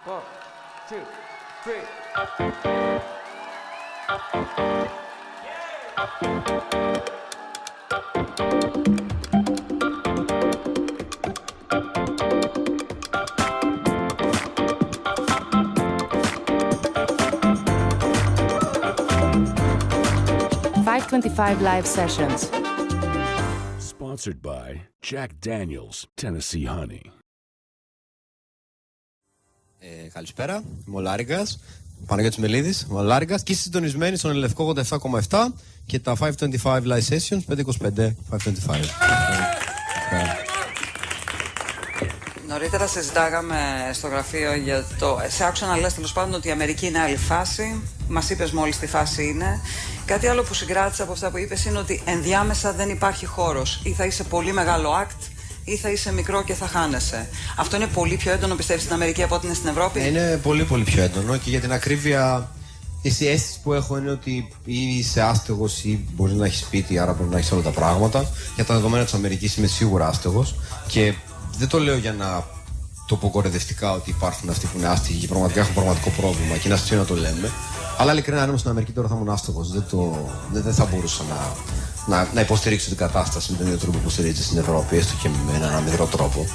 One, two, three. .525 live sessions. Sponsored by Jack Daniels, Tennessee Honey. Καλησπέρα, είμαι ο Λάριγκας, Παναγιώτης Μελίδης, ο Λάριγκας, και είστε συντονισμένοι στον Ελευκό 87,7 και τα 525 live sessions 525 525. Νωρίτερα συζητάγαμε στο γραφείο για το. Σε άκουσα να λες τέλος πάντων ότι η Αμερική είναι άλλη φάση. Μας είπες μόλις τι φάση είναι. Κάτι άλλο που συγκράτησα από αυτά που είπες είναι ότι ενδιάμεσα δεν υπάρχει χώρος. Ή θα είσαι πολύ μεγάλο act, ή θα είσαι μικρό και θα χάνεσαι. Αυτό είναι πολύ πιο έντονο, πιστεύεις, στην Αμερική από ό,τι είναι στην Ευρώπη? Είναι πολύ πολύ πιο έντονο, και για την ακρίβεια, η αίσθηση που έχω είναι ότι ή είσαι άστεγος ή μπορεί να έχεις σπίτι, άρα μπορεί να έχεις όλα τα πράγματα. Για τα δεδομένα της Αμερικής είμαι σίγουρα άστεγος, και δεν το λέω για να το πω κορεδευτικά ότι υπάρχουν αυτοί που είναι άστεγοι και πραγματικά έχουν πραγματικό πρόβλημα και είναι αστείο να το λέμε. Αλλά ειλικρινά, αν ήμουν στην Αμερική τώρα θα ήμουν άστεγος. Δεν θα μπορούσα να υποστηρίξω την κατάσταση με τον ίδιο τρόπο που υποστηρίζεται στην Ευρώπη, έστω και με έναν μικρό τρόπο.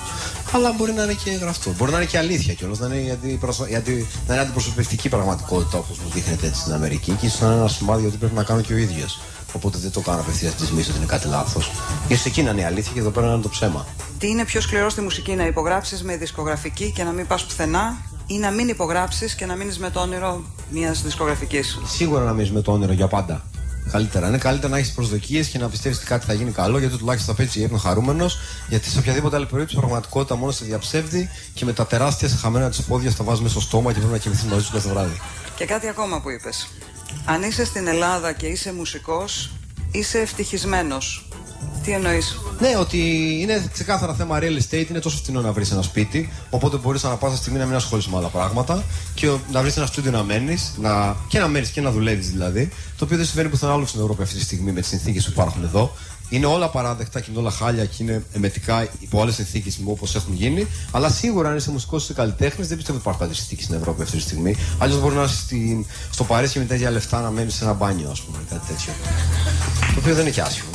Αλλά μπορεί να είναι και γραφτό. Μπορεί να είναι και αλήθεια κιόλας, να είναι αντιπροσωπευτική πραγματικότητα όπως μου δείχνεται έτσι στην Αμερική, και ίσως να είναι ένα σημάδι ότι πρέπει να κάνω και ο ίδιος. Οπότε δεν το κάνω απευθείας τη μίσο ότι είναι κάτι λάθος. Ίσως εκεί να είναι η αλήθεια και εδώ πέρα να είναι το ψέμα. Τι είναι πιο σκληρό στη μουσική, να υπογράψεις με δισκογραφική και να μην πας πουθενά, ή να μην υπογράψεις και να μείνεις με το όνειρο μιας δισκογραφικής? Σίγουρα να μείνεις με το όνειρο για πάντα. Καλύτερα. Είναι καλύτερα να έχεις προσδοκίες και να πιστεύεις ότι κάτι θα γίνει καλό, γιατί τουλάχιστον θα πέτυχε ύπνο χαρούμενος. Γιατί σε οποιαδήποτε άλλη περίπτωση η πραγματικότητα μόνο σε διαψεύδει, και με τα τεράστια χαμένα της πόδια τα βάζεις μέσα στο στόμα και πρέπει να κοιμηθείς μαζί σου κάθε βράδυ. Και κάτι ακόμα που είπες. Αν είσαι στην Ελλάδα και είσαι μουσικός, είσαι ευτυχισμένος. Τι εννοείς? Ναι, ότι είναι ξεκάθαρα θέμα real estate, είναι τόσο φθηνό να βρεις ένα σπίτι, οπότε μπορείς ανά πάσα στιγμή να μην ασχολείσαι με άλλα πράγματα και να βρεις ένα στούντιο να μένεις, και να μένεις και να δουλεύεις δηλαδή, το οποίο δεν συμβαίνει πουθενά άλλο στην Ευρώπη αυτή τη στιγμή με τις συνθήκες που υπάρχουν εδώ. Είναι όλα παράδεκτα και είναι όλα χάλια και είναι εμετικά υπό άλλες συνθήκες όπως έχουν γίνει. Αλλά σίγουρα αν είσαι μουσικός, είσαι καλλιτέχνης, δεν πιστεύω ότι υπάρχουν άλλες συνθήκες στην Ευρώπη αυτή τη στιγμή. Αλλιώς μπορεί να είσαι στο Παρίσι και με τέτοια λεφτά να μένεις σε ένα μπάνιο, ας πούμε, κάτι τέτοιο. Το οποίο δεν είναι και άσχημο.